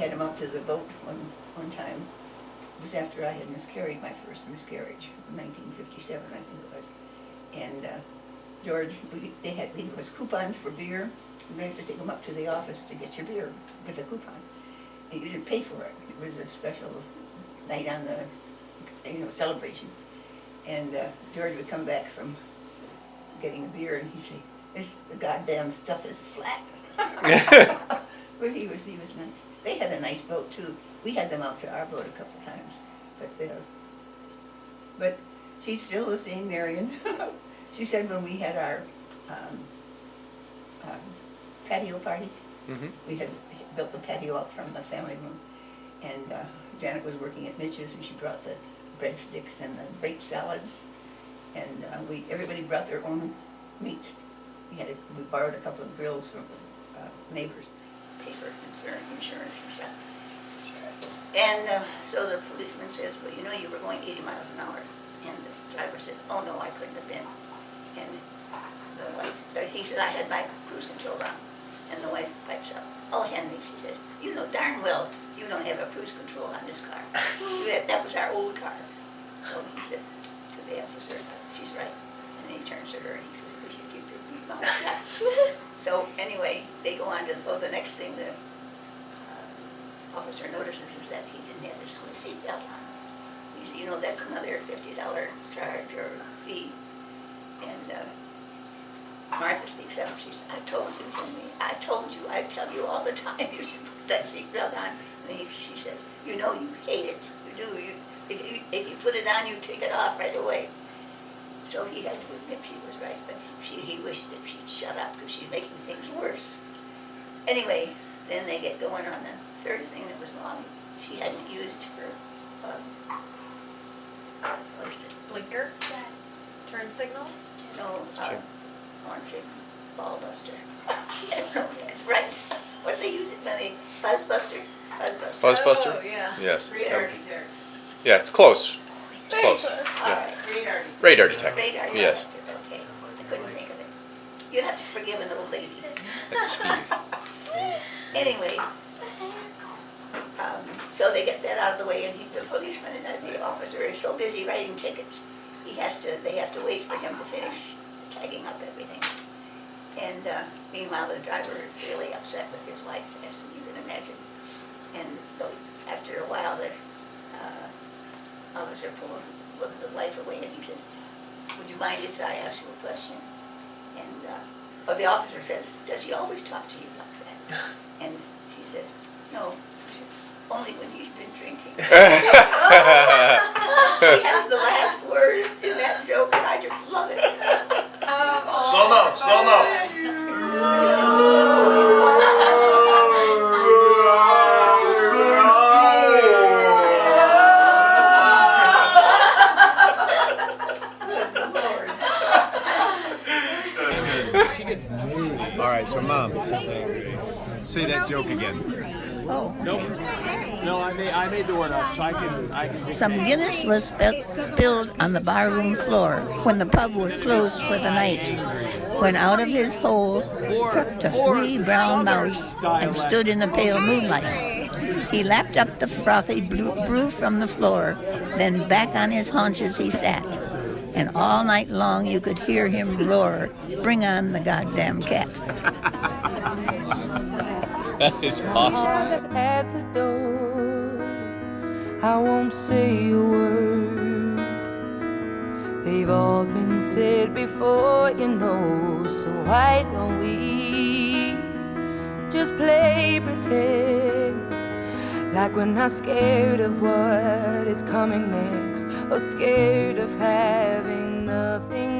had him out to the boat one time. It was after I had miscarried, my first miscarriage, in 1957, I think it was. And George, there was coupons for beer. You had to take them up to the office to get your beer with a coupon. And you didn't pay for it. It was a special night on the, celebration. And George would come back from getting a beer, and he'd say, the goddamn stuff is flat. But he was nice. They had a nice boat too. We had them out to our boat a couple times, but she's still the same Marion. She said when we had our patio party, we had built the patio up from the family room, and Janet was working at Mitch's, and she brought the breadsticks and the grape salads, and everybody brought their own meat. We borrowed a couple of grills from the neighbors, papers, insurance and stuff. And so the policeman says, well, you were going 80 miles an hour. And the driver said, oh no, I couldn't have been. And the wife, he said, I had my cruise control on. And the wife pipes up, oh Henry, she said, you know darn well you don't have a cruise control on this car. That was our old car. So he said to the officer, she's right. And then he turns to her and he says, we should keep your mouth shut. So anyway, they go on to the next thing the officer notices is that he didn't have his swim seat belt on. He said, that's another $50 charge or fee. And Martha speaks up and she says, I told you, Henry, I tell you all the time you should put that seat belt on. And she says, you hate it. You do. If you put it on, you take it off right away. So he had to admit she was right, but he wished that she'd shut up because she's making things worse. Anyway, then they get going on the third thing that was wrong. She hadn't used her, what is it? Blinker? Turn signals? No, horn signal, ball buster. No, that's right. What did they use it for? Fuzz buster? Fuzz buster? Oh, yeah. Yes. Radar. Yeah, it's close. It's Very close. close. Yeah. All right. Radar detector. Radar, Yes. that's it, okay. I couldn't think of it. You have to forgive an old lady. That's Steve. Anyway, so they get that out of the way, and the policeman and the officer is so busy writing tickets, they have to wait for him to finish tagging up everything. And meanwhile, the driver is really upset with his wife, as you can imagine. And so after a while, the officer pulls the wife away, and he said, would you mind if I ask you a question? And the officer says, does he always talk to you like that? And she says, no. She says, only when he's been drinking. She has the last word in that joke, and I just love it. Slow mo. All right, so Mom, say that joke again. Oh. No, I made the word up, so I can. Some Guinness was spilled on the barroom floor when the pub was closed for the night. When out of his hole crept a wee brown mouse and stood in the pale moonlight. He lapped up the frothy brew from the floor, then back on his haunches he sat. And all night long you could hear him roar, bring on the goddamn cat. That is awesome. At the door, I won't say a word. They've all been said before, so why don't we just play pretend? Like we're not scared of what is coming next, or scared of having nothing